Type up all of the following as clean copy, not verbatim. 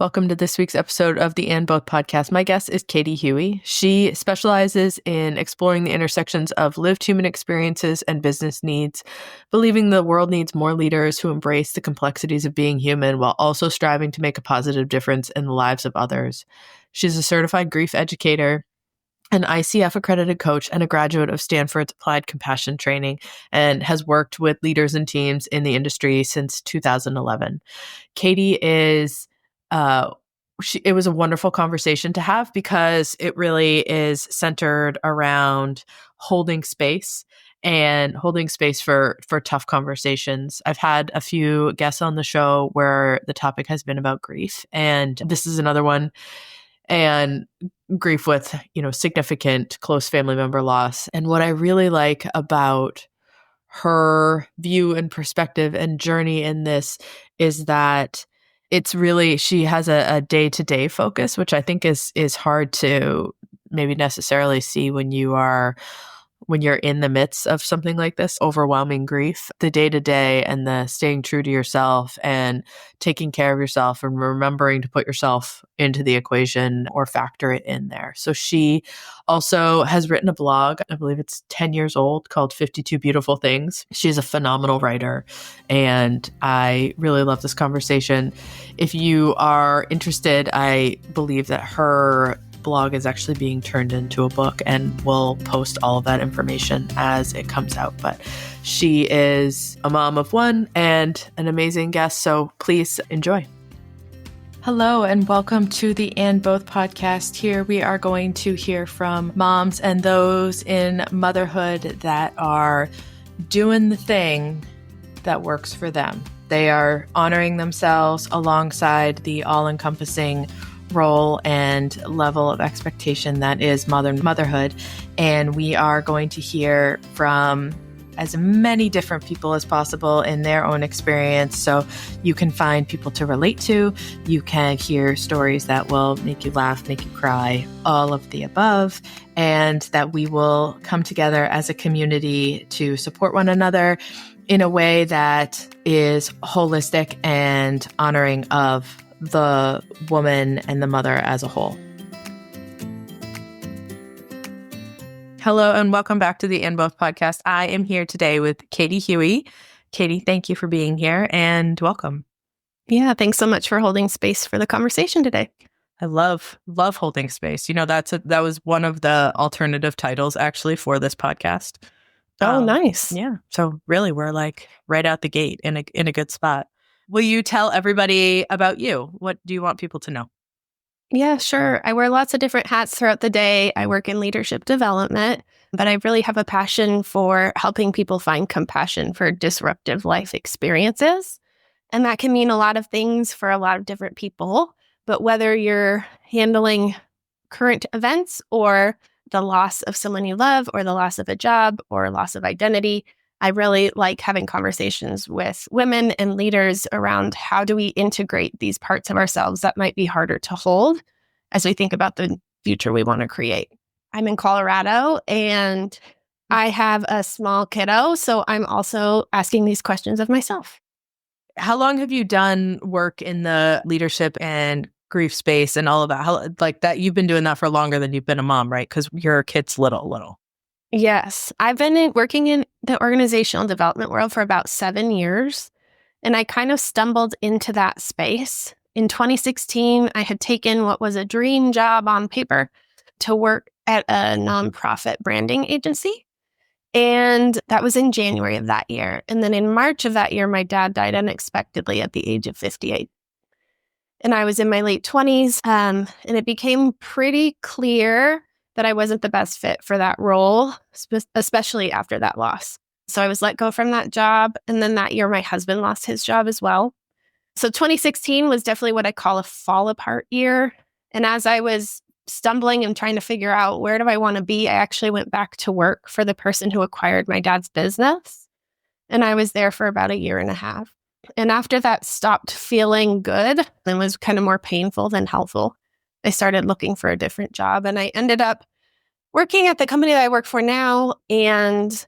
Welcome to this week's episode of the And Both podcast. My guest is Katie Huey. She specializes in exploring the intersections of lived human experiences and business needs, believing the world needs more leaders who embrace the complexities of being human while also striving to make a positive difference in the lives of others. She's a certified grief educator, an ICF accredited coach, and a graduate of Stanford's Applied Compassion Training, and has worked with leaders and teams in the industry since 2011. Katie is it was a wonderful conversation to have because it really is centered around holding space and holding space for tough conversations. I've had a few guests on the show where the topic has been about grief, and this is another one. And grief with, significant close family member loss. And what I really like about her view and perspective and journey in this is that it's really, she has a day-to-day focus, which I think is hard to maybe necessarily see when you're in the midst of something like this, overwhelming grief. The day-to-day and the staying true to yourself and taking care of yourself and remembering to put yourself into the equation or factor it in there. So she also has written a blog, I believe it's 10 years old, called 52 Beautiful Things. She's a phenomenal writer, and I really love this conversation. If you are interested, I believe that her blog is actually being turned into a book, and we'll post all of that information as it comes out. But she is a mom of one and an amazing guest, so please enjoy. Hello and welcome to the And Both podcast. Here we are going to hear from moms and those in motherhood that are doing the thing that works for them. They are honoring themselves alongside the all-encompassing role and level of expectation that is modern motherhood. And we are going to hear from as many different people as possible in their own experience. So you can find people to relate to. You can hear stories that will make you laugh, make you cry, all of the above. And that we will come together as a community to support one another in a way that is holistic and honoring of the woman and the mother as a whole. Hello and welcome back to the And Both podcast. I am here today with Katie Huey. Katie, thank you for being here and welcome. Yeah, thanks so much for holding space for the conversation today. I love holding space. That was one of the alternative titles actually for this podcast. Oh, nice. Yeah. So really we're like right out the gate in a good spot. Will you tell everybody about you? What do you want people to know? Yeah, sure. I wear lots of different hats throughout the day. I work in leadership development, but I really have a passion for helping people find compassion for disruptive life experiences. And that can mean a lot of things for a lot of different people. But whether you're handling current events or the loss of someone you love or the loss of a job or loss of identity, I really like having conversations with women and leaders around how do we integrate these parts of ourselves that might be harder to hold as we think about the future we want to create. I'm in Colorado and I have a small kiddo, so I'm also asking these questions of myself. How long have you done work in the leadership and grief space and all of that? How, like that, you've been doing that for longer than you've been a mom, right? Because your kid's little. Yes, I've been working in the organizational development world for about 7 years, and I kind of stumbled into that space. In 2016, I had taken what was a dream job on paper to work at a nonprofit branding agency, and that was in January of that year. And then in March of that year, my dad died unexpectedly at the age of 58. And I was in my late 20s, and it became pretty clear that I wasn't the best fit for that role, especially after that loss. So I was let go from that job. And then that year, my husband lost his job as well. So 2016 was definitely what I call a fall apart year. And as I was stumbling and trying to figure out where do I want to be, I actually went back to work for the person who acquired my dad's business. And I was there for about 1.5 years. And after that stopped feeling good and was kind of more painful than helpful, I started looking for a different job. And I ended up working at the company that I work for now and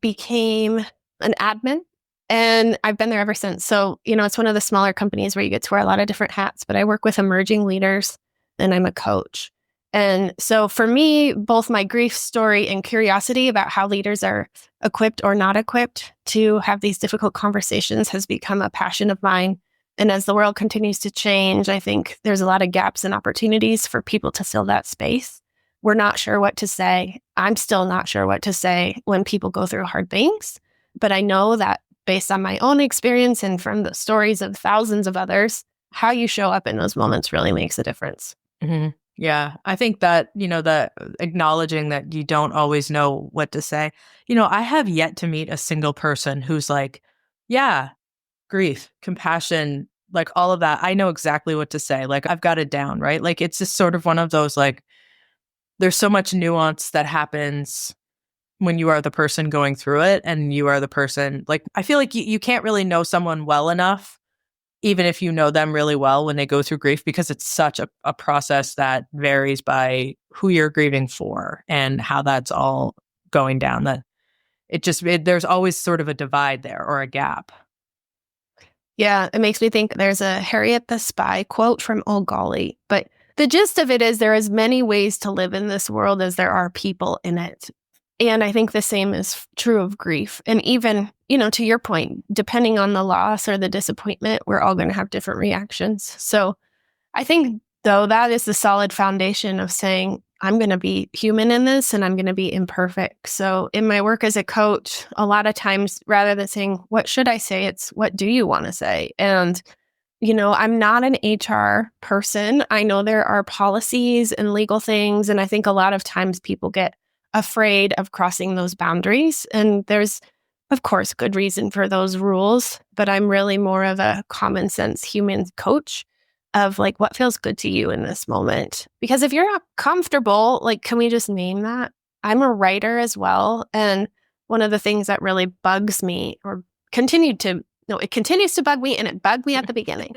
became an admin And I've been there ever since. So, it's one of the smaller companies where you get to wear a lot of different hats, but I work with emerging leaders and I'm a coach. And so for me, both my grief story and curiosity about how leaders are equipped or not equipped to have these difficult conversations has become a passion of mine. And as the world continues to change, I think there's a lot of gaps and opportunities for people to fill that space. We're not sure what to say. I'm still not sure what to say when people go through hard things. But I know that based on my own experience and from the stories of thousands of others, how you show up in those moments really makes a difference. Mm-hmm. Yeah, I think that, that acknowledging that you don't always know what to say. I have yet to meet a single person who's like, yeah, grief, compassion, like all of that. I know exactly what to say. Like I've got it down, right? Like it's just sort of one of those, like, there's so much nuance that happens when you are the person going through it and you are the person, like, I feel like you can't really know someone well enough, even if you know them really well when they go through grief, because it's such a process that varies by who you're grieving for and how that's all going down, that there's always sort of a divide there or a gap. Yeah, it makes me think there's a Harriet the Spy quote from Old Golly, but the gist of it is there are as many ways to live in this world as there are people in it. And I think the same is true of grief. And even, to your point, depending on the loss or the disappointment, we're all going to have different reactions. So I think, though, that is the solid foundation of saying, I'm going to be human in this and I'm going to be imperfect. So in my work as a coach, a lot of times, rather than saying, what should I say? It's what do you want to say? And, I'm not an HR person. I know there are policies and legal things. And I think a lot of times people get afraid of crossing those boundaries. And there's, of course, good reason for those rules. But I'm really more of a common sense human coach of like, what feels good to you in this moment? Because if you're not comfortable, like, can we just name that? I'm a writer as well. And one of the things that really bugs me it continues to bug me, and it bugged me at the beginning,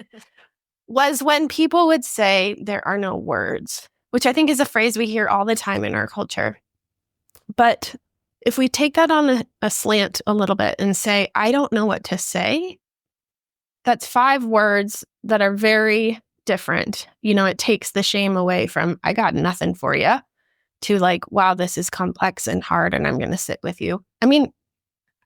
was when people would say there are no words, which I think is a phrase we hear all the time in our culture. But if we take that on a slant a little bit and say, I don't know what to say, that's 5 words that are very different. It takes the shame away from, I got nothing for you, to like, wow, this is complex and hard and I'm going to sit with you. I mean,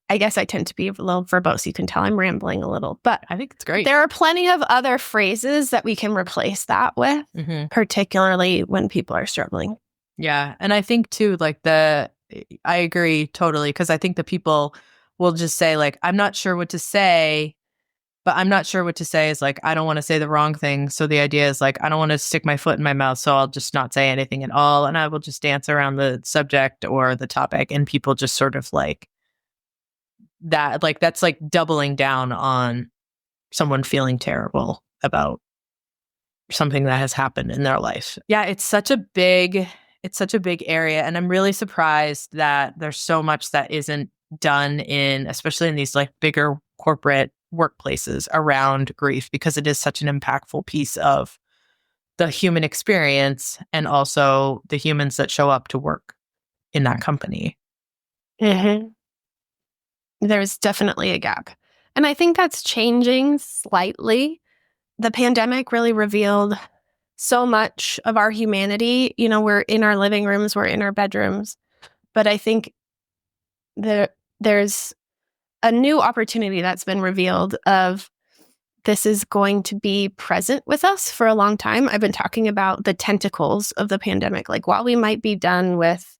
I guess I tend to be a little verbose. You can tell I'm rambling a little, but I think it's great. There are plenty of other phrases that we can replace that with, particularly when people are struggling. Yeah. And I think too, like I agree totally, because I think the people will just say like, I'm not sure what to say, but I'm not sure what to say is like, I don't want to say the wrong thing. So the idea is like, I don't want to stick my foot in my mouth. So I'll just not say anything at all. And I will just dance around the subject or the topic. And people just sort of like that, like, that's like doubling down on someone feeling terrible about something that has happened in their life. Yeah. It's such a big area. And I'm really surprised that there's so much that isn't done especially in these like bigger corporate workplaces around grief, because it is such an impactful piece of the human experience and also the humans that show up to work in that company. Mm-hmm. There's definitely a gap. And I think that's changing slightly. The pandemic really revealed so much of our humanity. We're in our living rooms, we're in our bedrooms. But I think there's a new opportunity that's been revealed of this is going to be present with us for a long time. I've been talking about the tentacles of the pandemic. Like, while we might be done with,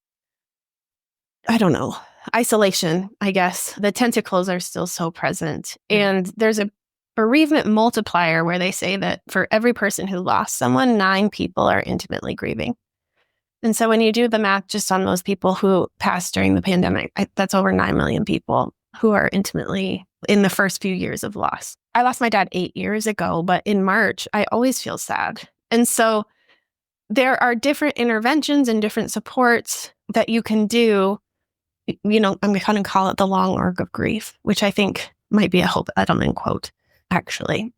I don't know, isolation, I guess, the tentacles are still so present. And there's a bereavement multiplier where they say that for every person who lost someone, 9 people are intimately grieving. And so when you do the math just on those people who passed during the pandemic, that's over 9 million people who are intimately in the first few years of loss. I lost my dad 8 years ago, but in March, I always feel sad. And so there are different interventions and different supports that you can do. I'm going to call it the long arc of grief, which I think might be a Hope Edelman quote, actually.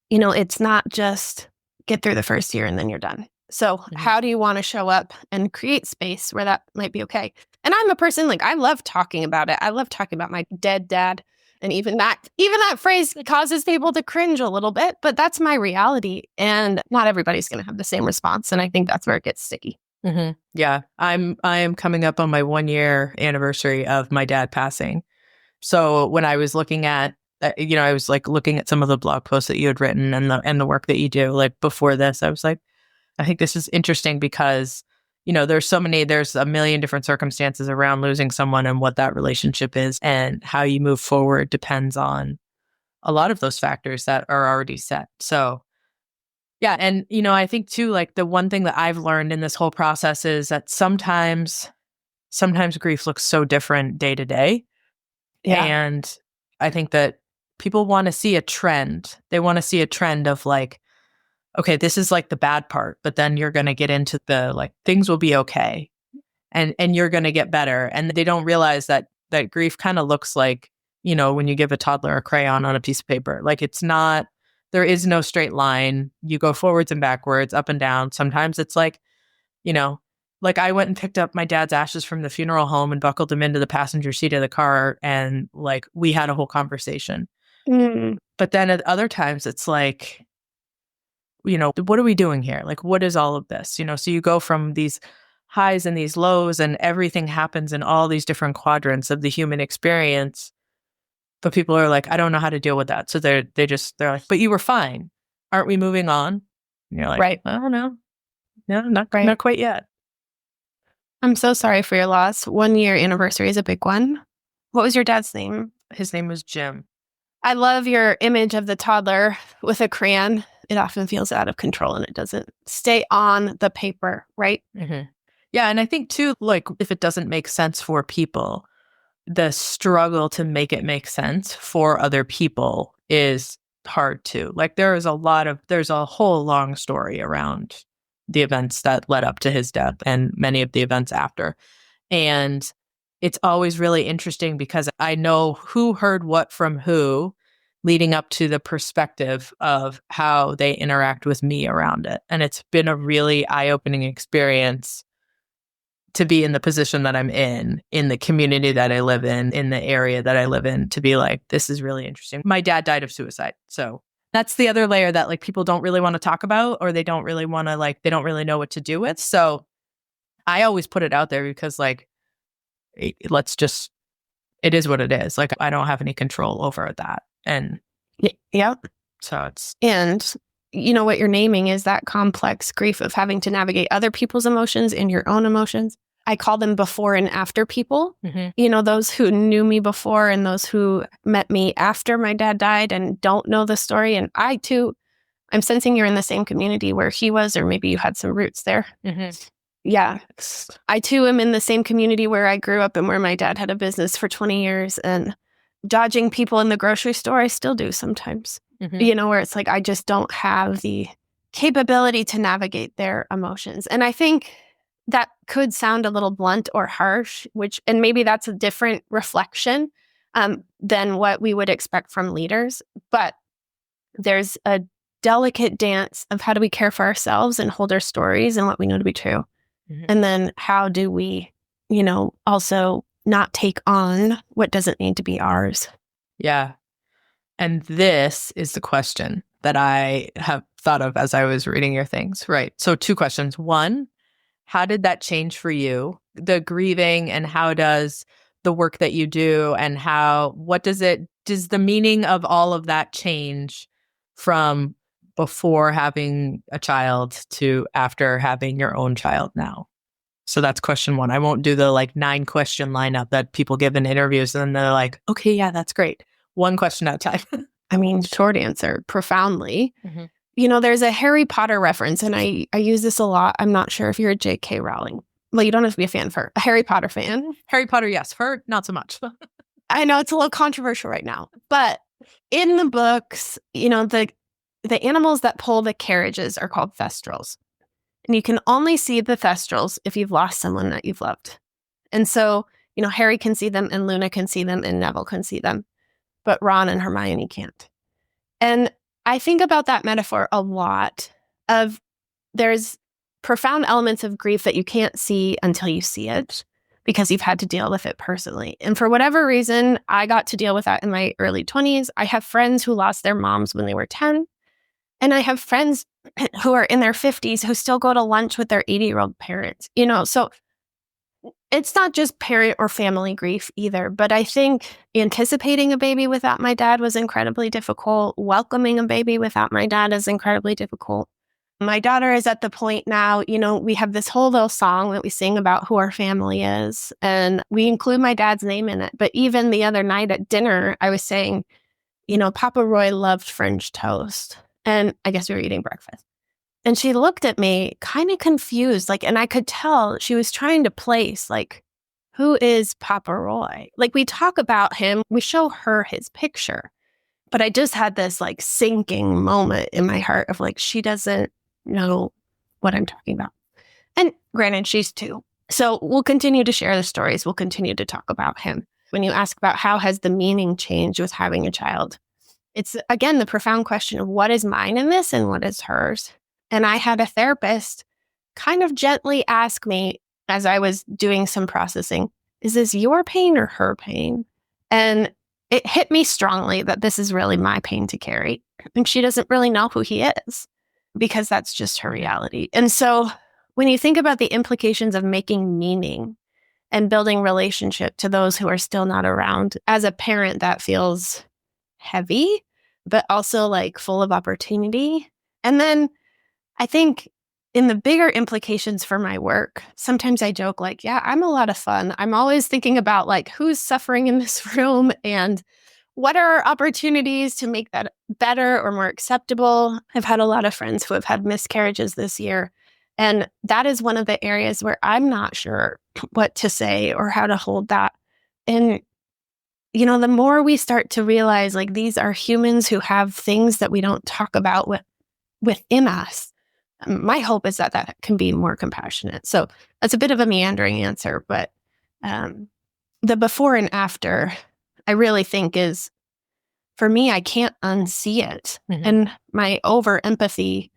It's not just get through the first year and then you're done. So how do you want to show up and create space where that might be okay? And I'm a person, like, I love talking about it. I love talking about my dead dad. And even that phrase causes people to cringe a little bit, but that's my reality. And not everybody's going to have the same response. And I think that's where it gets sticky. Mm-hmm. Yeah. I am coming up on my 1-year anniversary of my dad passing. So when I was looking at, I was like looking at some of the blog posts that you had written and the work that you do, like before this, I was like, I think this is interesting because, there's a million different circumstances around losing someone, and what that relationship is and how you move forward depends on a lot of those factors that are already set. So yeah. And, I think too, like the one thing that I've learned in this whole process is that sometimes grief looks so different day to day. Yeah. And I think that people want to see a trend. They want to see a trend of like, okay, this is like the bad part, but then you're going to get into the like things will be okay, and you're going to get better. And they don't realize that grief kind of looks like, when you give a toddler a crayon on a piece of paper. Like it's not, there is no straight line. You go forwards and backwards, up and down. Sometimes it's like, like I went and picked up my dad's ashes from the funeral home and buckled him into the passenger seat of the car, and like we had a whole conversation. But then at other times it's like, what are we doing here? Like, what is all of this? So you go from these highs and these lows, and everything happens in all these different quadrants of the human experience. But people are like, I don't know how to deal with that. So they're like, but you were fine. Aren't we moving on? And you're like, right. I don't know. No, not quite yet. I'm so sorry for your loss. 1-year anniversary is a big one. What was your dad's name? His name was Jim. I love your image of the toddler with a crayon. It often feels out of control and it doesn't stay on the paper, right? Mm-hmm. Yeah. And I think too, like if it doesn't make sense for people, the struggle to make it make sense for other people is hard too. Like there's a whole long story around the events that led up to his death and many of the events after. And it's always really interesting because I know who heard what from who leading up to the perspective of how they interact with me around it. And it's been a really eye-opening experience to be in the position that I'm in the community that I live in the area that I live in, to be like, this is really interesting. My dad died of suicide. So that's the other layer that like people don't really want to talk about, or they don't really want to they don't really know what to do with. So I always put it out there because like, it is what it is. Like I don't have any control over that. And yeah. So it's, and what you're naming is that complex grief of having to navigate other people's emotions and your own emotions. I call them before and after people. Mm-hmm. Those who knew me before and those who met me after my dad died and don't know the story. And I too, I'm sensing you're in the same community where he was, or maybe you had some roots there. Mm-hmm. Yeah. I too am in the same community where I grew up and where my dad had a business for 20 years, and dodging people in the grocery store, I still do sometimes. Mm-hmm. Where it's like, I just don't have the capability to navigate their emotions. And I think that could sound a little blunt or harsh, and maybe that's a different reflection than what we would expect from leaders. But there's a delicate dance of how do we care for ourselves and hold our stories and what we know to be true. Mm-hmm. And then how do we, also not take on what doesn't need to be ours. Yeah. And this is the question that I have thought of as I was reading your things. Right. So 2 questions. 1, how did that change for you? The grieving, and how does the work that you do, and does the meaning of all of that change from before having a child to after having your own child now? So that's question 1. I won't do the 9-question lineup that people give in interviews and then they're like, okay, yeah, that's great. 1 question at a time. I mean, short answer, profoundly. Mm-hmm. There's a Harry Potter reference, and I use this a lot. I'm not sure if you're a J.K. Rowling. Well, you don't have to be a fan for a Harry Potter fan. Harry Potter, yes. Her, not so much. I know it's a little controversial right now, but in the books, the animals that pull the carriages are called thestrals. And you can only see the thestrals if you've lost someone that you've loved. And so, Harry can see them, and Luna can see them, and Neville can see them. But Ron and Hermione can't. And I think about that metaphor a lot there's profound elements of grief that you can't see until you see it. because you've had to deal with it personally. And for whatever reason, I got to deal with that in my early 20s. I have friends who lost their moms when they were 10. And I have friends who are in their 50s who still go to lunch with their 80-year-old parents, so it's not just parent or family grief either. But I think anticipating a baby without my dad was incredibly difficult. Welcoming a baby without my dad is incredibly difficult. My daughter is at the point now, we have this whole little song that we sing about who our family is, and we include my dad's name in it. But even the other night at dinner, I was saying, Papa Roy loved French toast. And I guess we were eating breakfast. And she looked at me kind of confused, and I could tell she was trying to place, who is Papa Roy? We talk about him, we show her his picture. But I just had this sinking moment in my heart of she doesn't know what I'm talking about. And granted, she's 2. So we'll continue to share the stories. We'll continue to talk about him. When you ask about how has the meaning changed with having a child, it's, again, the profound question of what is mine in this and what is hers. And I had a therapist kind of gently ask me as I was doing some processing, is this your pain or her pain? And it hit me strongly that this is really my pain to carry. And she doesn't really know who he is because that's just her reality. And so when you think about the implications of making meaning and building relationship to those who are still not around, as a parent, that feels heavy, but also full of opportunity. And then I think in the bigger implications for my work, sometimes I joke yeah, I'm a lot of fun. I'm always thinking about who's suffering in this room and what are opportunities to make that better or more acceptable. I've had a lot of friends who have had miscarriages this year. And that is one of the areas where I'm not sure what to say or how to hold that. And the more we start to realize these are humans who have things that we don't talk about within us, my hope is that can be more compassionate. So that's a bit of a meandering answer, but the before and after, I really think is, for me, I can't unsee it. Mm-hmm. And my over empathy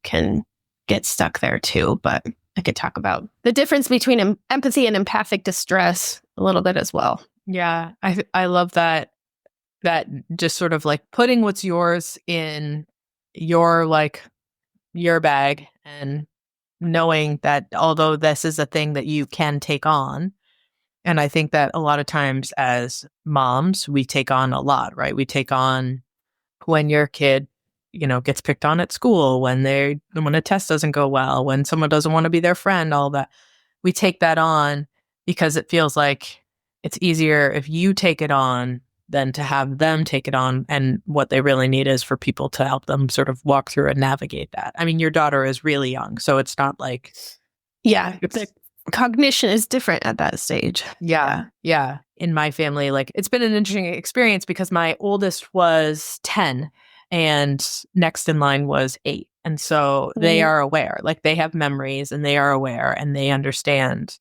can get stuck there too, but I could talk about the difference between empathy and empathic distress a little bit as well. Yeah, I love that just sort of putting what's yours in your your bag and knowing that although this is a thing that you can take on, and I think that a lot of times as moms, we take on a lot, right? We take on when your kid, gets picked on at school, when a test doesn't go well, when someone doesn't want to be their friend, all that. We take that on because it feels like it's easier if you take it on than to have them take it on. And what they really need is for people to help them sort of walk through and navigate that. I mean, your daughter is really young, so it's not yeah, the cognition is different at that stage. Yeah. In my family, it's been an interesting experience because my oldest was 10 and next in line was 8. And so they are aware, they have memories and they are aware and they understand.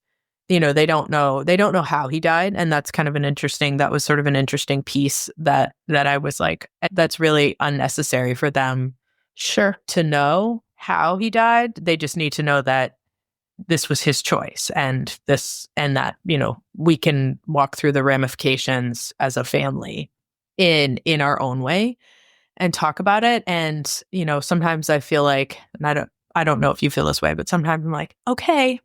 They don't know how he died. And that's kind of that was sort of an interesting piece that I was that's really unnecessary for them. Sure. To know how he died. They just need to know that this was his choice and that, we can walk through the ramifications as a family in our own way and talk about it. And, sometimes I feel and I don't know if you feel this way, but sometimes I'm okay,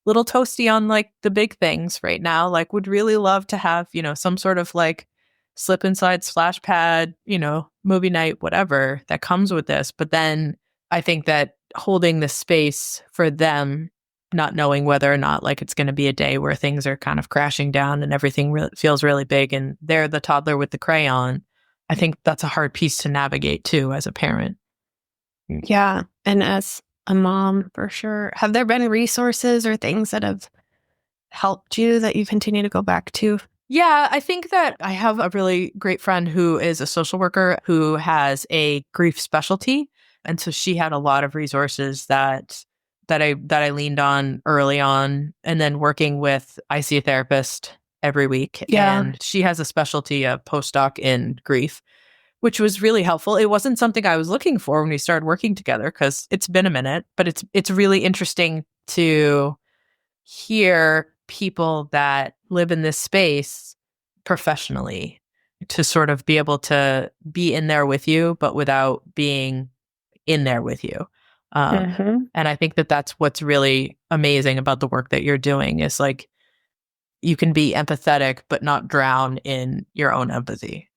little toasty on the big things right now, would really love to have, some sort of slip inside splash pad, movie night, whatever that comes with this. But then I think that holding the space for them, not knowing whether or not it's going to be a day where things are kind of crashing down and everything feels really big and they're the toddler with the crayon. I think that's a hard piece to navigate too as a parent. Yeah. And as a mom, for sure. Have there been resources or things that have helped you that you continue to go back to? Yeah, I think that I have a really great friend who is a social worker who has a grief specialty. And so she had a lot of resources that I leaned on early on. And then working with, I see a therapist every week. Yeah. And she has a specialty, a postdoc in grief, which was really helpful. It wasn't something I was looking for when we started working together because it's been a minute, but it's really interesting to hear people that live in this space professionally to sort of be able to be in there with you, but without being in there with you. And I think that that's what's really amazing about the work that you're doing is like you can be empathetic, but not drown in your own empathy.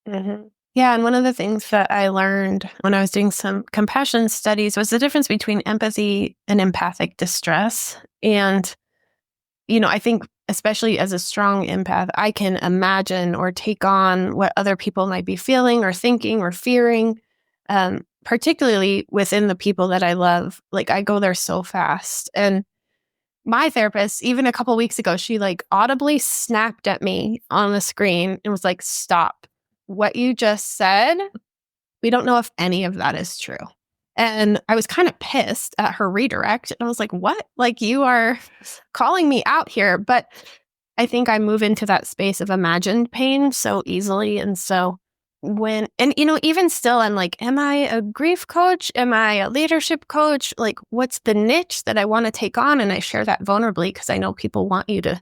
Yeah. And one of the things that I learned when I was doing some compassion studies was the difference between empathy and empathic distress. And, I think especially as a strong empath, I can imagine or take on what other people might be feeling or thinking or fearing, particularly within the people that I love. Like I go there so fast. And my therapist, even a couple weeks ago, she like audibly snapped at me on the screen and was like, "Stop. What you just said, we don't know if any of that is true." And I was kind of pissed at her redirect. And I was like, "What? Like you are calling me out here." But I think I move into that space of imagined pain so easily. And so even still, I'm like, am I a grief coach? Am I a leadership coach? Like, what's the niche that I want to take on? And I share that vulnerably because I know people want you to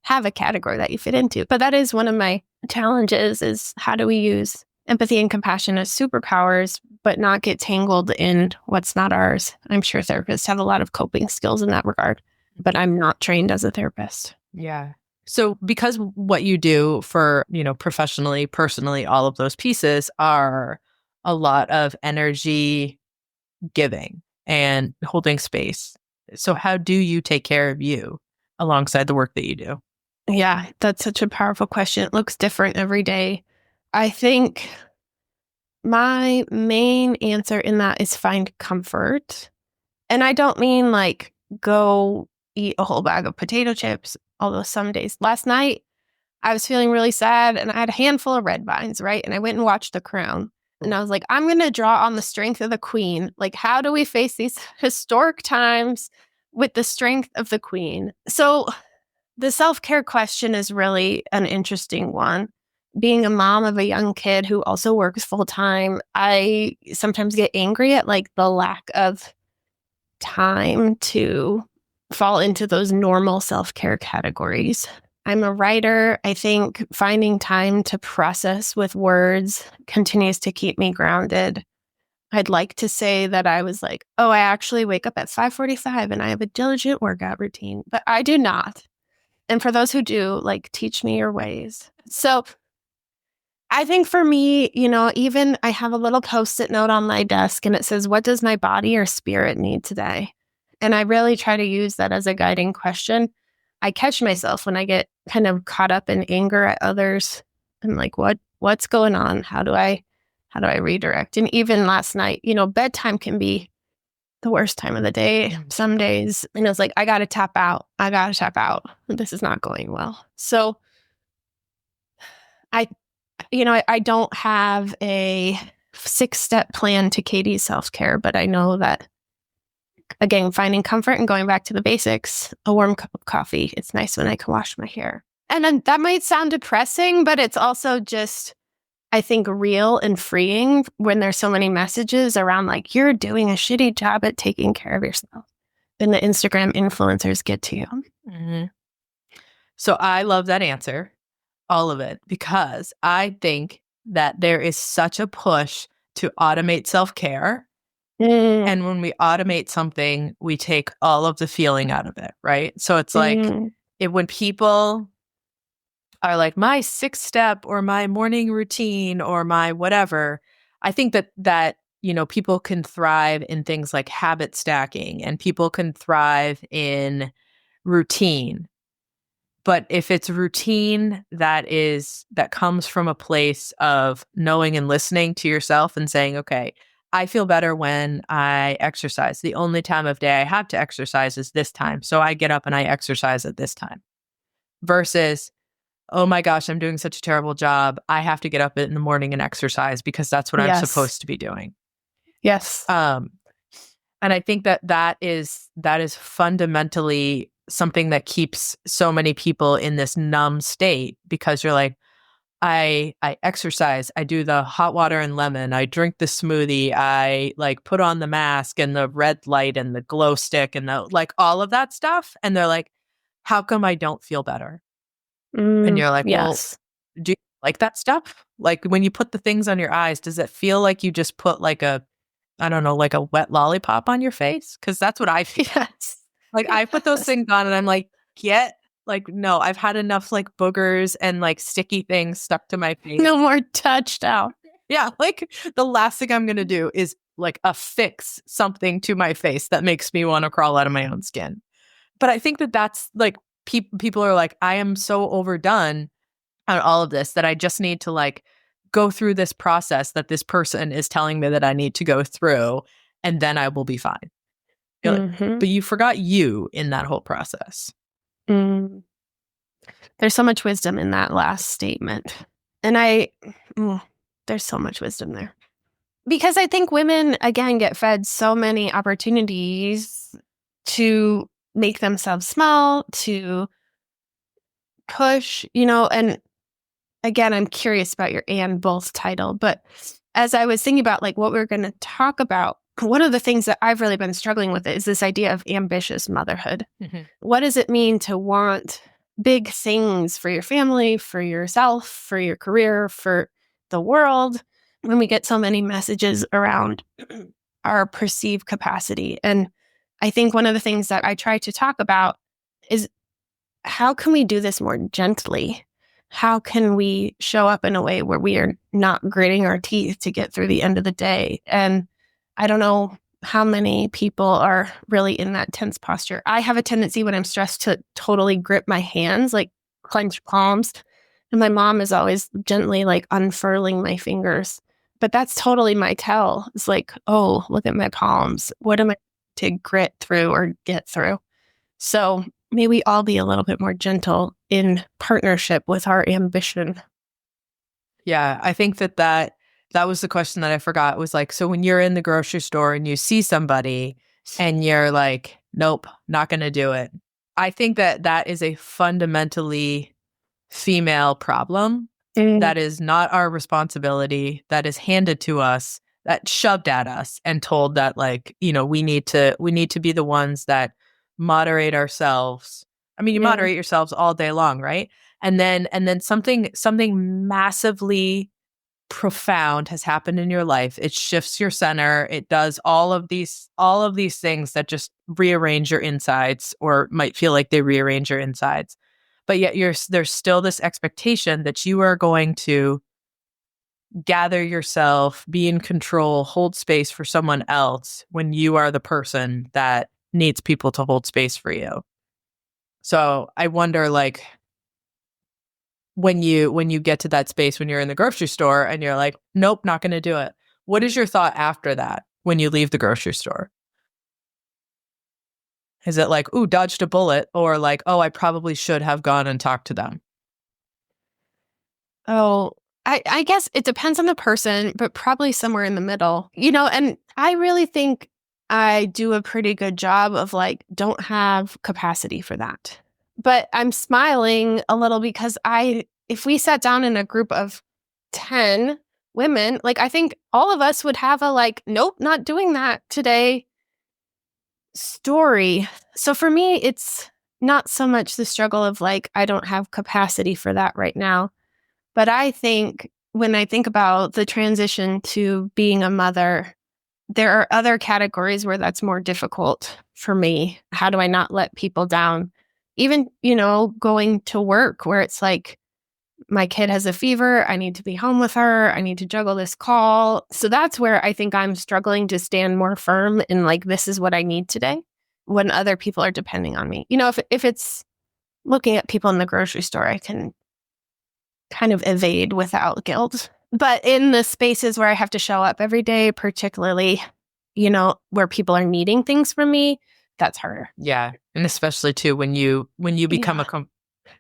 have a category that you fit into. But that is one of my challenges is how do we use empathy and compassion as superpowers, but not get tangled in what's not ours? I'm sure therapists have a lot of coping skills in that regard, but I'm not trained as a therapist. Yeah. So because what you do for, professionally, personally, all of those pieces are a lot of energy giving and holding space. So how do you take care of you alongside the work that you do? Yeah, that's such a powerful question. It looks different every day. I think my main answer in that is find comfort. And I don't mean like go eat a whole bag of potato chips, although some days. Last night, I was feeling really sad and I had a handful of red vines, right? And I went and watched The Crown. And I was like, I'm going to draw on the strength of the queen. Like, how do we face these historic times with the strength of the queen? So the self-care question is really an interesting one. Being a mom of a young kid who also works full-time, I sometimes get angry at like the lack of time to fall into those normal self-care categories. I'm a writer. I think finding time to process with words continues to keep me grounded. I'd like to say that I was like, oh, I actually wake up at 5:45 and I have a diligent workout routine, but I do not. And for those who do, like, teach me your ways. So I think for me, even I have a little Post-it note on my desk and it says, what does my body or spirit need today? And I really try to use that as a guiding question. I catch myself when I get kind of caught up in anger at others. I'm like, what's going on? How do I redirect? And even last night, bedtime can be the worst time of the day some days. And it's like, I got to tap out. This is not going well. So I don't have a 6-step plan to Katie's self-care, but I know that, again, finding comfort and going back to the basics, a warm cup of coffee. It's nice when I can wash my hair. And then that might sound depressing, but it's also just, I think, real and freeing when there's so many messages around like, you're doing a shitty job at taking care of yourself. Then the Instagram influencers get to you. Mm-hmm. So I love that answer, all of it, because I think that there is such a push to automate self-care. And when we automate something, we take all of the feeling out of it, right? So it's like when people are like, my 6-step or my morning routine or my whatever, I think that people can thrive in things like habit stacking and people can thrive in routine. But if it's routine that comes from a place of knowing and listening to yourself and saying, okay, I feel better when I exercise. The only time of day I have to exercise is this time. So I get up and I exercise at this time. Versus, oh my gosh, I'm doing such a terrible job. I have to get up in the morning and exercise because that's what I'm supposed to be doing. Yes. And I think that is fundamentally something that keeps so many people in this numb state because you're like, I exercise, I do the hot water and lemon, I drink the smoothie, I like put on the mask and the red light and the glow stick and the like all of that stuff. And they're like, how come I don't feel better? And you're like, well, Yes. do you like that stuff? Like when you put the things on your eyes, does it feel like you just put like a, I don't know, like a wet lollipop on your face? Because that's what I feel. Yes. Like I put those Yes. things on and I'm like, no, I've had enough like boogers and like sticky things stuck to my face. No more touchdown. Yeah, like the last thing I'm going to do is like affix something to my face that makes me want to crawl out of my own skin. But I think that that's like people are like, I am so overdone on all of this that I just need to like go through this process that this person is telling me that I need to go through, and then I will be fine. But you forgot you in that whole process. Mm. There's so much wisdom in that last statement. And there's so much wisdom there. Because I think women, again, get fed so many opportunities to make themselves small, to push, and again, I'm curious about your and both title. But as I was thinking about like what we're going to talk about, one of the things that I've really been struggling with is this idea of ambitious motherhood. Mm-hmm. What does it mean to want big things for your family, for yourself, for your career, for the world, when we get so many messages around our perceived capacity? And I think one of the things that I try to talk about is how can we do this more gently? How can we show up in a way where we are not gritting our teeth to get through the end of the day? And I don't know how many people are really in that tense posture. I have a tendency when I'm stressed to totally grip my hands, like clench palms. And my mom is always gently like unfurling my fingers. But that's totally my tell. It's like, oh, look at my palms. What am I to grit through or get through? So may we all be a little bit more gentle in partnership with our ambition. Yeah, I think that was the question that I forgot. It was like, so when you're in the grocery store and you see somebody and you're like, nope, not going to do it. I think that is a fundamentally female problem. That is not our responsibility. That is handed to us, that shoved at us and told that like, we need to be the ones that moderate ourselves. I mean, you moderate yourselves all day long, right? And then something massively profound has happened in your life. It shifts your center. It does all of these things that just rearrange your insides, or might feel like they rearrange your insides. But yet there's still this expectation that you are going to gather yourself, be in control, hold space for someone else when you are the person that needs people to hold space for you. So I wonder, like, when you get to that space when you're in the grocery store and you're like, nope, not going to do it. What is your thought after that when you leave the grocery store? Is it like, ooh, dodged a bullet, or like, oh, I probably should have gone and talked to them? Oh, I guess it depends on the person, but probably somewhere in the middle, and I really think I do a pretty good job of like, don't have capacity for that. But I'm smiling a little because if we sat down in a group of 10 women, like I think all of us would have a like, nope, not doing that today story. So for me, it's not so much the struggle of like, I don't have capacity for that right now. But I think when I think about the transition to being a mother, there are other categories where that's more difficult for me. How do I not let people down? Even, going to work where it's like, my kid has a fever. I need to be home with her. I need to juggle this call. So that's where I think I'm struggling to stand more firm in like, this is what I need today when other people are depending on me. If it's looking at people in the grocery store, I can kind of evade without guilt. But in the spaces where I have to show up every day, particularly, where people are needing things from me, that's harder. Yeah. And especially too, when you become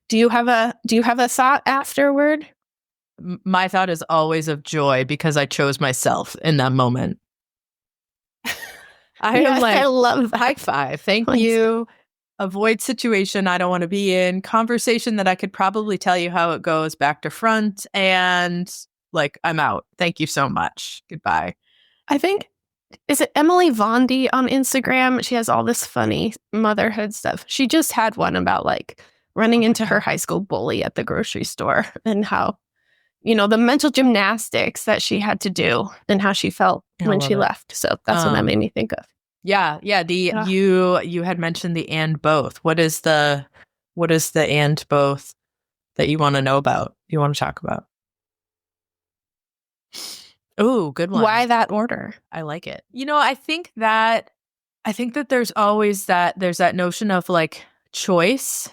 Do you have a thought afterward? My thought is always of joy because I chose myself in that moment. I'm like, I love that. High five. Thank you. Avoid situation I don't want to be in. Conversation that I could probably tell you how it goes back to front. And like, I'm out. Thank you so much. Goodbye. I think Is it Emily Vondi on Instagram? She has all this funny motherhood stuff. She just had one about like running into her high school bully at the grocery store and how, the mental gymnastics that she had to do and how she felt when she left. So that's what that made me think of. Yeah. You had mentioned the and both. What is the and both that you want to know about? You want to talk about? Oh, good one. Why that order? I like it. I think that there's always there's that notion of like choice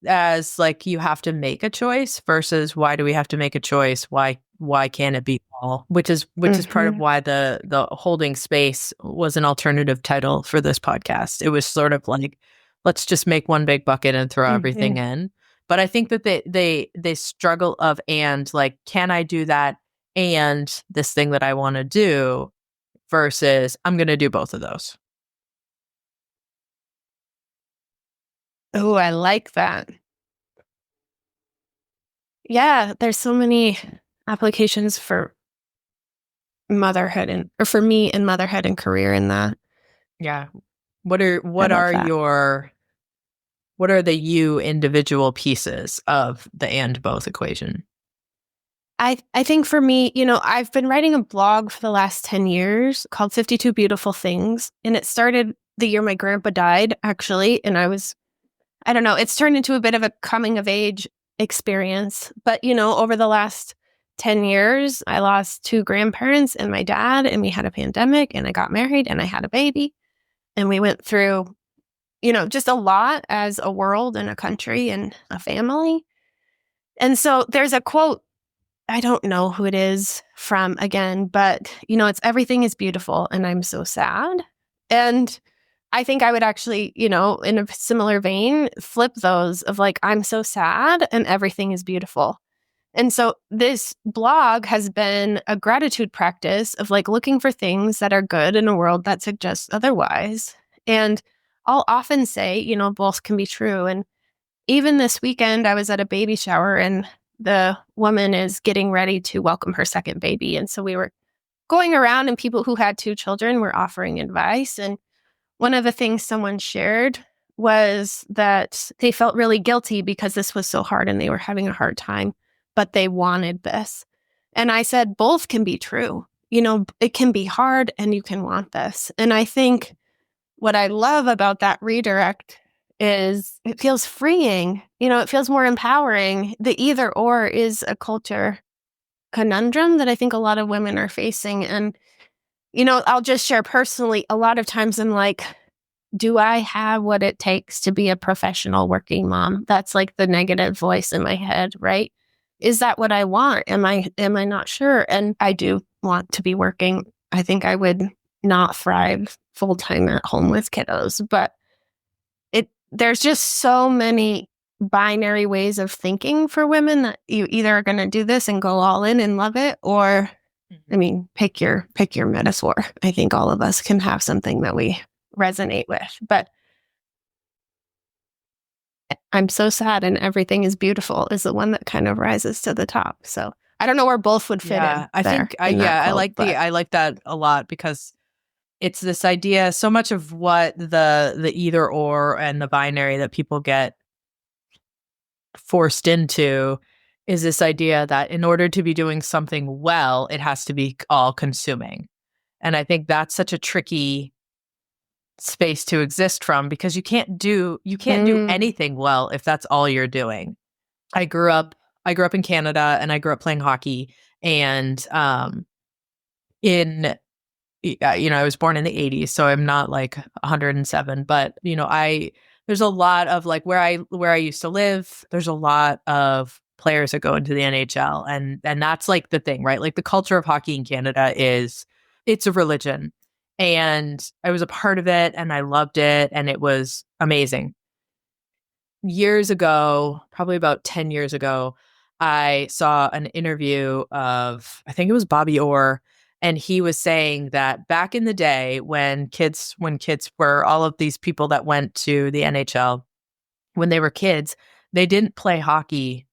as like you have to make a choice versus why do we have to make a choice? Why can't it be all? Which is part of why the holding space was an alternative title for this podcast. It was sort of like, let's just make one big bucket and throw everything in. But I think that they struggle of, and like, can I do that and this thing that I want to do versus I'm going to do both of those. Oh, I like that. Yeah, there's so many applications for motherhood or for me in motherhood and career in that. Yeah. What are the you individual pieces of the and both equation? I think for me, I've been writing a blog for the last 10 years called 52 Beautiful Things. And it started the year my grandpa died, actually. And I don't know, it's turned into a bit of a coming of age experience. But, over the last 10 years, I lost 2 grandparents and my dad, and we had a pandemic, and I got married and I had a baby. And we went through, just a lot as a world and a country and a family. And so there's a quote, I don't know who it is from again, but, it's everything is beautiful and I'm so sad. And I think I would actually, in a similar vein, flip those of like, I'm so sad and everything is beautiful. And so this blog has been a gratitude practice of like looking for things that are good in a world that suggests otherwise. And I'll often say, both can be true. And even this weekend, I was at a baby shower and the woman is getting ready to welcome her second baby. And so we were going around and people who had 2 children were offering advice. And one of the things someone shared was that they felt really guilty because this was so hard and they were having a hard time, but they wanted this. And I said, both can be true. It can be hard and you can want this. And I think what I love about that redirect is it feels freeing. It feels more empowering. The either or is a culture conundrum that I think a lot of women are facing. And, I'll just share personally, a lot of times I'm like, do I have what it takes to be a professional working mom? That's like the negative voice in my head, right? Is that what I want? Am I not sure? And I do want to be working. I think I would not thrive full-time at home with kiddos, but there's just so many binary ways of thinking for women that you either are going to do this and go all in and love it, or, pick your metaphor. I think all of us can have something that we resonate with, but I'm so sad and everything is beautiful is the one that kind of rises to the top. So I don't know where both would fit in. I like that a lot because it's this idea, so much of what the either or and the binary that people get forced into is this idea that in order to be doing something well, it has to be all consuming. And I think that's such a tricky space to exist from because you can't do anything well if that's all you're doing. I grew up in Canada and I grew up playing hockey, and I was born in the 80s, so I'm not like 107, but there's a lot of like where I used to live, there's a lot of players that go into the NHL, and that's like the thing, right? Like the culture of hockey in Canada it's a religion, and I was a part of it and I loved it and it was amazing. Years ago, probably about 10 years ago, I saw an interview of, I think it was Bobby Orr, and he was saying that back in the day when kids were all of these people that went to the NHL, when they were kids, they didn't play hockey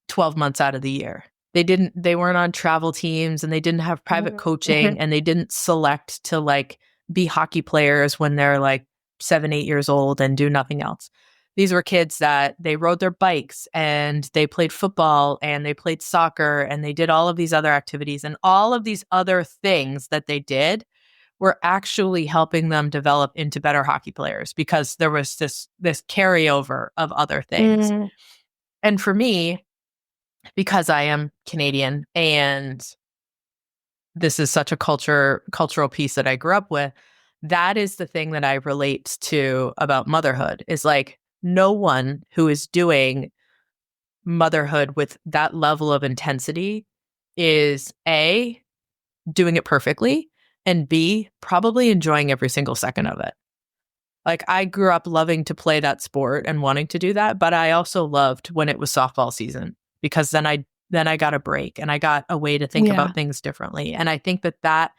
12 months out of the year. They weren't on travel teams, and they didn't have private coaching, and they didn't select to like be hockey players when they're like 7, 8 years old and do nothing else. These were kids that they rode their bikes and they played football and they played soccer and they did all of these other activities, and all of these other things that they did were actually helping them develop into better hockey players because there was this carryover of other things. And for me, because I am Canadian and this is such a cultural piece that I grew up with, that is the thing that I relate to about motherhood, is like no one who is doing motherhood with that level of intensity is A, doing it perfectly, and B, probably enjoying every single second of it. Like I grew up loving to play that sport and wanting to do that, but I also loved when it was softball season because then I got a break and I got a way to think about things differently. And I think that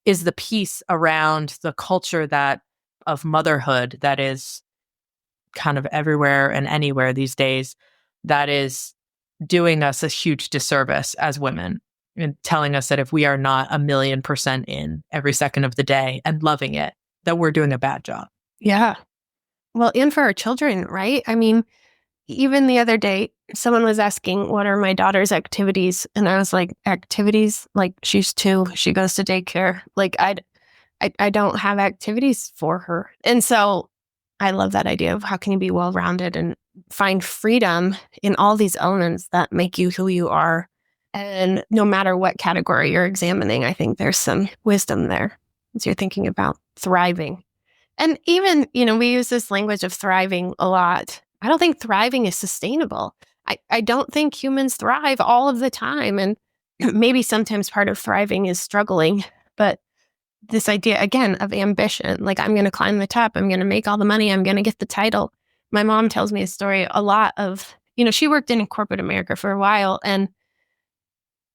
is the piece around the culture that of motherhood that is kind of everywhere and anywhere these days, that is doing us a huge disservice as women and telling us that if we are not 1,000,000% in every second of the day and loving it, that we're doing a bad job. Yeah. Well, and for our children, right? I mean, even the other day, someone was asking, what are my daughter's activities? And I was like, activities? Like, she's 2, she goes to daycare. Like, I don't have activities for her. And so I love that idea of how can you be well-rounded and find freedom in all these elements that make you who you are. And no matter what category you're examining, I think there's some wisdom there as you're thinking about thriving. And even, we use this language of thriving a lot. I don't think thriving is sustainable. I don't think humans thrive all of the time. And maybe sometimes part of thriving is struggling. But this idea, again, of ambition, like I'm going to climb the top, I'm going to make all the money, I'm going to get the title. My mom tells me a story a lot of, she worked in corporate America for a while. And,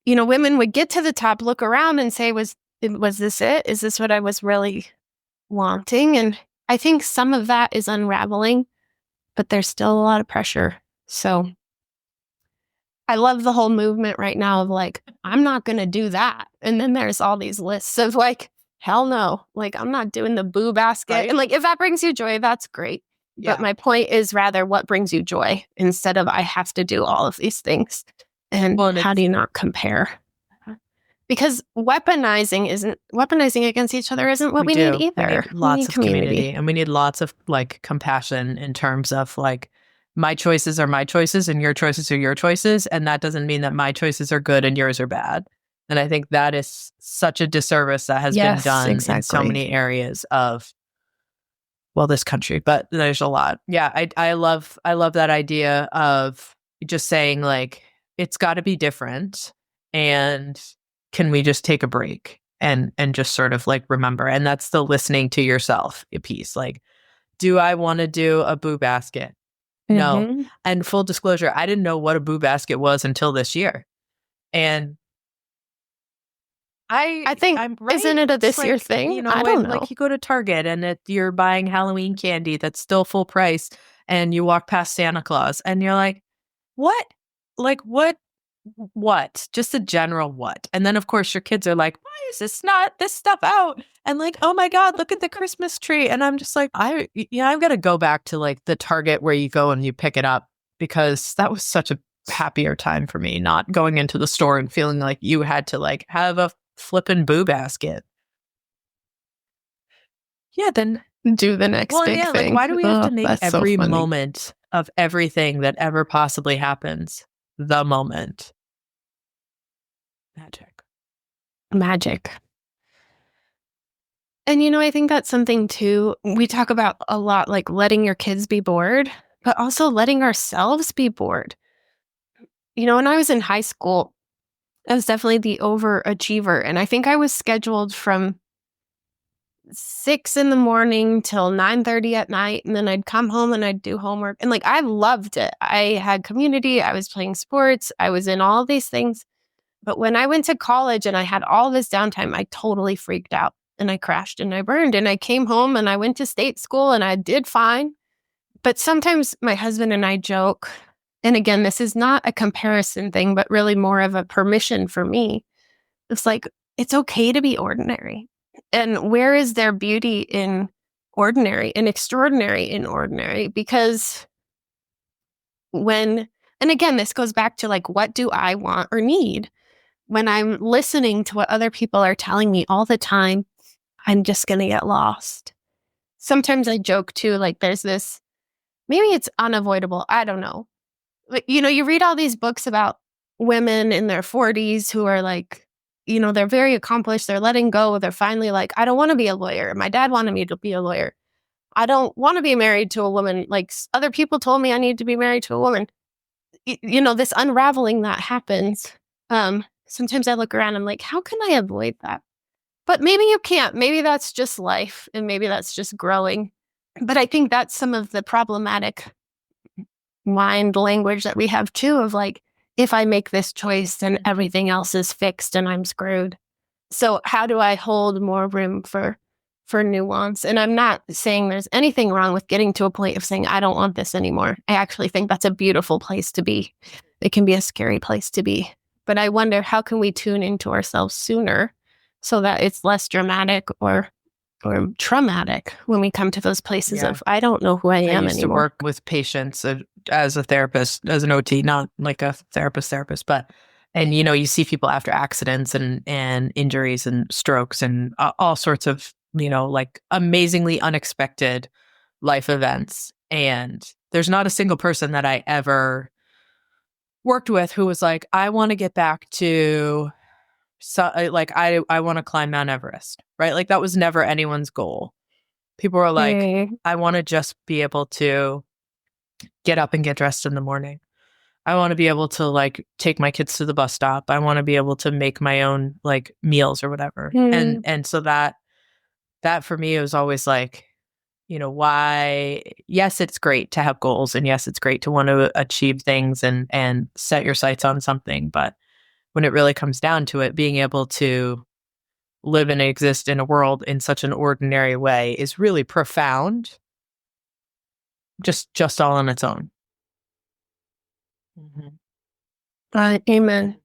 women would get to the top, look around and say, was this it? Is this what I was really wanting? And I think some of that is unraveling, but there's still a lot of pressure. So I love the whole movement right now of like, I'm not going to do that. And then there's all these lists of like, hell no, like I'm not doing the boo basket. Right. And like, if that brings you joy, that's great. Yeah. But my point is rather what brings you joy instead of I have to do all of these things. And how do you not compare? Because weaponizing against each other isn't what we need either. We need lots of community, and we need lots of like compassion in terms of like my choices are my choices and your choices are your choices, and that doesn't mean that my choices are good and yours are bad. And I think that is such a disservice that has been done in so many areas of this country, but there's a lot. Yeah, I love that idea of just saying like it's got to be different, and can we just take a break and just sort of like remember? And that's the listening to yourself piece. Like, do I want to do a boo basket? No. And full disclosure, I didn't know what a boo basket was until this year. And I think, right? Isn't it a this year thing? I don't know. Like you go to Target and you're buying Halloween candy that's still full price, and you walk past Santa Claus and you're like, what? Like what? Just a general what? And then of course your kids are like, why is this stuff out? And like, oh my God, look at the Christmas tree. And I'm just like, I've got to go back to like the Target where you go and you pick it up, because that was such a happier time for me, not going into the store and feeling like you had to like have a flippin' boo basket. Yeah, then do the next big thing. Like, why do we have to make every moment of everything that ever possibly happens the moment? Magic. And I think that's something too, we talk about a lot, like letting your kids be bored, but also letting ourselves be bored. When I was in high school, I was definitely the overachiever. And I think I was scheduled from 6 a.m. till 9:30 at night. And then I'd come home and I'd do homework. And like, I loved it. I had community. I was playing sports. I was in all these things. But when I went to college and I had all this downtime, I totally freaked out and I crashed and I burned, and I came home and I went to state school and I did fine. But sometimes my husband and I joke, And again, this is not a comparison thing, but really more of a permission for me. It's like, it's okay to be ordinary. And where is there beauty in ordinary and extraordinary in ordinary? Because and again, this goes back to like, what do I want or need? When I'm listening to what other people are telling me all the time, I'm just going to get lost. Sometimes I joke too, like there's this, maybe it's unavoidable. I don't know. But, you read all these books about women in their 40s who are like, they're very accomplished. They're letting go. They're finally like, I don't want to be a lawyer. My dad wanted me to be a lawyer. I don't want to be married to a woman. Like other people told me I need to be married to a woman. This unraveling that happens. Sometimes I look around and I'm like, how can I avoid that? But maybe you can't. Maybe that's just life and maybe that's just growing. But I think that's some of the problematic mind language that we have too of like, if I make this choice, then everything else is fixed and I'm screwed. So how do I hold more room for nuance? And I'm not saying there's anything wrong with getting to a point of saying, I don't want this anymore. I actually think that's a beautiful place to be. It can be a scary place to be. But I wonder, how can we tune into ourselves sooner so that it's less dramatic or traumatic when we come to those places of, I don't know who I am used anymore. to work with patients as a therapist, as an OT, not like a therapist, but, and, you see people after accidents and injuries and strokes and all sorts of, like amazingly unexpected life events. And there's not a single person that I ever worked with who was like, I want to get back to, like, I want to climb Mount Everest, right? Like that was never anyone's goal. People were like, I want to just be able to get up and get dressed in the morning. I want to be able to like take my kids to the bus stop. I want to be able to make my own like meals or whatever. And so that for me, it was always like, why, yes, it's great to have goals and yes, it's great to want to achieve things and set your sights on something. But when it really comes down to it, being able to live and exist in a world in such an ordinary way is really profound. Just all on its own. Amen.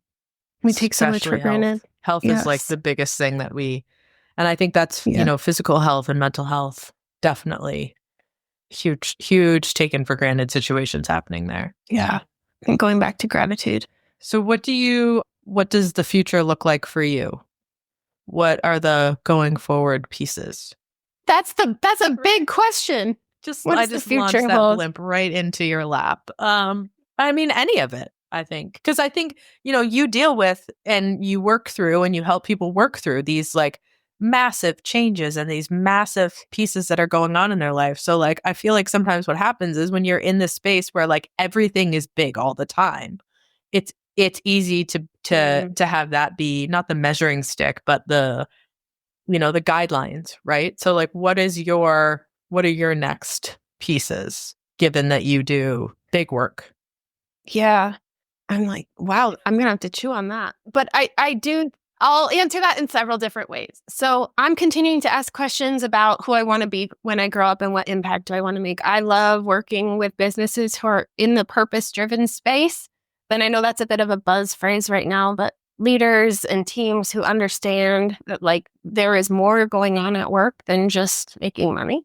We take so much for granted. Health is like the biggest thing that and I think that's, physical health and mental health, definitely huge taken for granted situations happening there. Yeah. And going back to gratitude. So what does the future look like for you? What are the going forward pieces? That's a big question. I just launched that blimp right into your lap. I mean, any of it, I think. Because I think, you deal with and you work through and you help people work through these like massive changes and these massive pieces that are going on in their life. So like, I feel like sometimes what happens is when you're in this space where like everything is big all the time, it's easy to have that be not the measuring stick, but the, the guidelines, right? So like, what are your next pieces, given that you do big work? Yeah. I'm like, wow, I'm going to have to chew on that. But I'll answer that in several different ways. So I'm continuing to ask questions about who I want to be when I grow up and what impact do I want to make. I love working with businesses who are in the purpose-driven space. And I know that's a bit of a buzz phrase right now, but leaders and teams who understand that like there is more going on at work than just making money.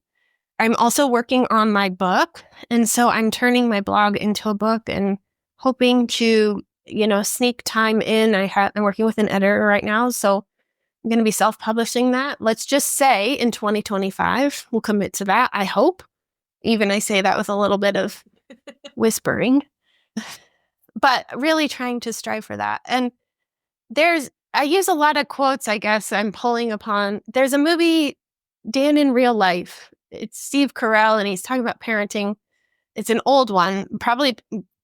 I'm also working on my book. And so I'm turning my blog into a book and hoping to, sneak time in. I'm working with an editor right now. So I'm going to be self-publishing that. Let's just say in 2025, we'll commit to that. I hope. Even I say that with a little bit of whispering, but really trying to strive for that. And I use a lot of quotes, I guess I'm pulling upon. There's a movie, Dan in Real Life. It's Steve Carell, and he's talking about parenting. It's an old one, probably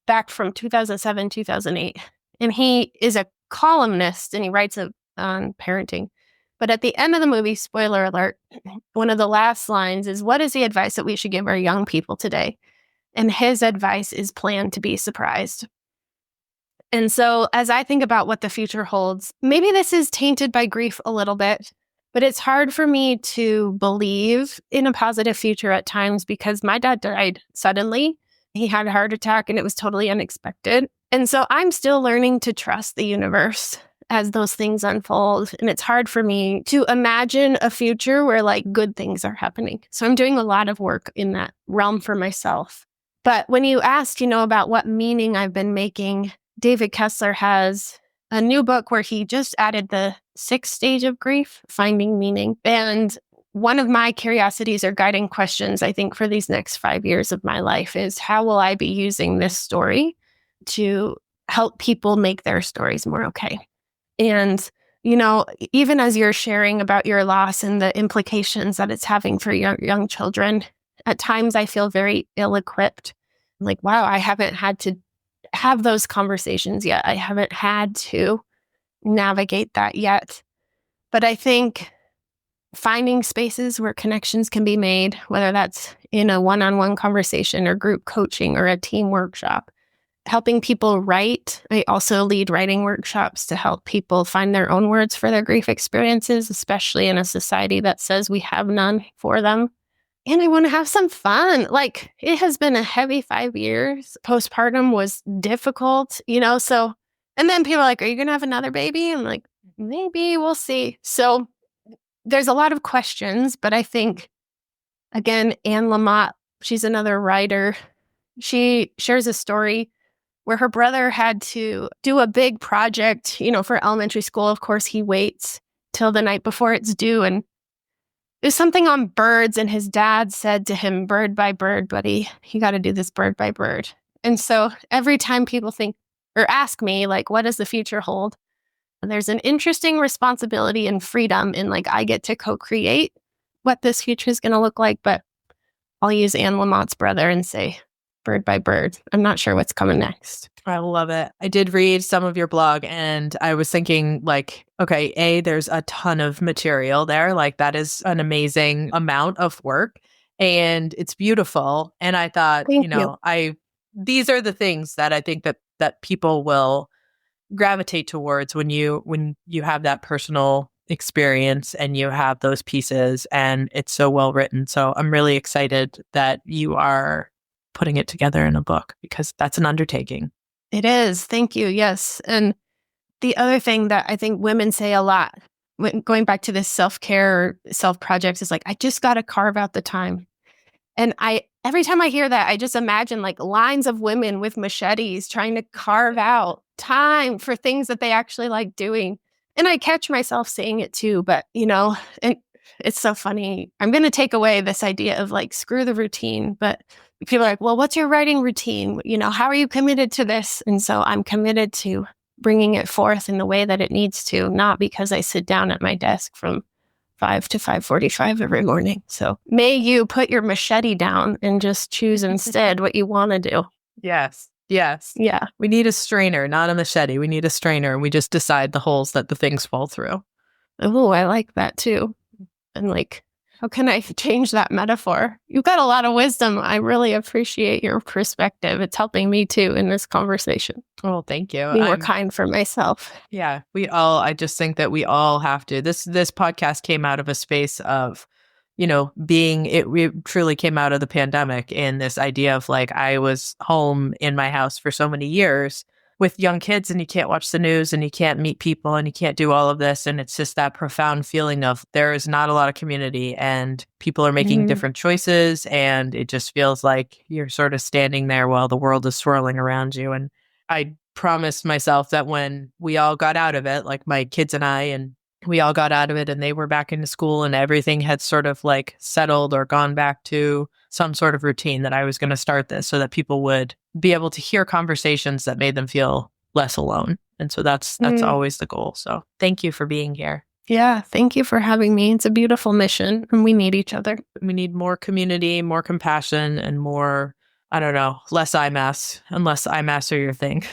back from 2007, 2008. And he is a columnist, and he writes on parenting. But at the end of the movie, spoiler alert, one of the last lines is, what is the advice that we should give our young people today? And his advice is plan to be surprised. And so as I think about what the future holds, maybe this is tainted by grief a little bit, but it's hard for me to believe in a positive future at times because my dad died suddenly. he had a heart attack and it was totally unexpected. And so I'm still learning to trust the universe as those things unfold. And it's hard for me to imagine a future where like good things are happening. So I'm doing a lot of work in that realm for myself. But when you asked, about what meaning I've been making, David Kessler has a new book where he just added the 6th stage of grief, finding meaning. And one of my curiosities or guiding questions, I think, for these next 5 years of my life is how will I be using this story to help people make their stories more okay? And, even as you're sharing about your loss and the implications that it's having for young children, at times I feel very ill-equipped. Like, wow, I haven't had to have those conversations yet. I haven't had to navigate that yet. But I think finding spaces where connections can be made, whether that's in a one-on-one conversation or group coaching or a team workshop, helping people write. I also lead writing workshops to help people find their own words for their grief experiences, especially in a society that says we have none for them. And I want to have some fun. Like, it has been a heavy 5 years. Postpartum was difficult, so, and then people are like, are you going to have another baby? I'm like, maybe, we'll see. So there's a lot of questions, but I think, again, Anne Lamott, she's another writer. She shares a story where her brother had to do a big project, for elementary school. Of course, he waits till the night before it's due. And there's something on birds, and his dad said to him, bird by bird, buddy, you got to do this bird by bird. And so every time people think or ask me, like, what does the future hold? There's an interesting responsibility and freedom in, like, I get to co-create what this future is going to look like, but I'll use Anne Lamott's brother and say, bird by bird. I'm not sure what's coming next. I love it. I did read some of your blog and I was thinking like, okay, there's a ton of material there. Like that is an amazing amount of work and it's beautiful. And I thought, Thank you. These are the things that I think that people will gravitate towards when you have that personal experience and you have those pieces and it's so well written. So I'm really excited that you are putting it together in a book because that's an undertaking. It is. Thank you. Yes. And the other thing that I think women say a lot, going back to this self-care or self-projects, is like, I just got to carve out the time. And every time I hear that, I just imagine like lines of women with machetes trying to carve out time for things that they actually like doing. And I catch myself saying it too, but it's so funny. I'm going to take away this idea of like, screw the routine, but people are like, well, what's your writing routine? How are you committed to this? And so I'm committed to bringing it forth in the way that it needs to, not because I sit down at my desk from 5 to 5:45 every morning. So may you put your machete down and just choose instead what you want to do. Yes. Yes. Yeah. We need a strainer, not a machete. We need a strainer. And we just decide the holes that the things fall through. Oh, I like that too. And like, how can I change that metaphor? You've got a lot of wisdom. I really appreciate your perspective. It's helping me too in this conversation. Oh, thank you. Be more kind for myself. Yeah, I just think that we all have to. This podcast came out of a space of, we truly came out of the pandemic in this idea of like, I was home in my house for so many years with young kids and you can't watch the news and you can't meet people and you can't do all of this. And it's just that profound feeling of there is not a lot of community and people are making different choices. And it just feels like you're sort of standing there while the world is swirling around you. And I promised myself that when we all got out of it, like my kids and I, and we all got out of it and they were back into school and everything had sort of like settled or gone back to some sort of routine, that I was going to start this so that people would be able to hear conversations that made them feel less alone. And so that's always the goal. So thank you for being here. Yeah, thank you for having me. It's a beautiful mission and we need each other. We need more community, more compassion, and more, less IMAS, unless IMAS are your thing.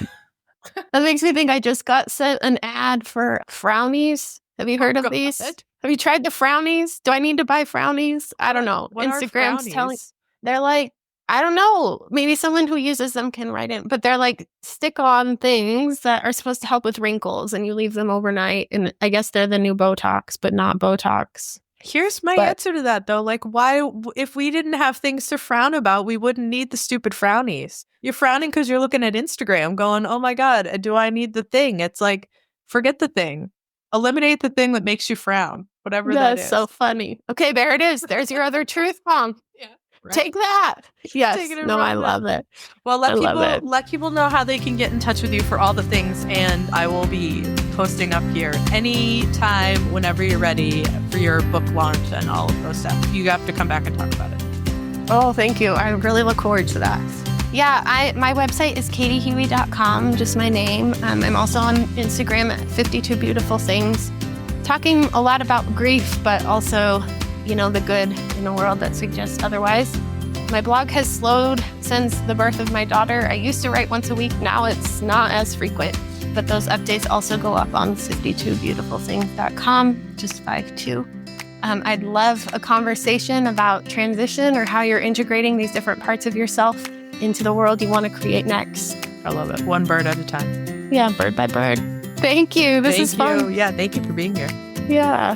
That makes me think I just got sent an ad for frownies. Have you heard of these? Have you tried the frownies? Do I need to buy frownies? I don't know. What Instagram's telling. They're like, I don't know. Maybe someone who uses them can write in, but they're like stick-on things that are supposed to help with wrinkles, and you leave them overnight. And I guess they're the new Botox, but not Botox. Here's my answer to that, though. Like, why, if we didn't have things to frown about, we wouldn't need the stupid frownies. You're frowning because you're looking at Instagram going, oh my God, do I need the thing? It's like, forget the thing. Eliminate the thing that makes you frown, whatever that is. That's so funny. Okay, there it is. There's your other truth bomb. Yeah. Right. Take that. Yes. No, I love it. Well, let people know how they can get in touch with you for all the things, and I will be posting up here anytime, whenever you're ready for your book launch and all of those stuff. You have to come back and talk about it. Oh, thank you. I really look forward to that. Yeah, my website is katiehuey.com, just my name. I'm also on Instagram at 52 Beautiful Things, talking a lot about grief, but also, the good in a world that suggests otherwise. My blog has slowed since the birth of my daughter. I used to write once a week. Now it's not as frequent, but those updates also go up on 52beautifulthings.com, just 52. I'd love a conversation about transition or how you're integrating these different parts of yourself into the world you want to create next. I love it. One bird at a time. Yeah, bird by bird. Thank you. This is fun. Yeah, thank you for being here. Yeah.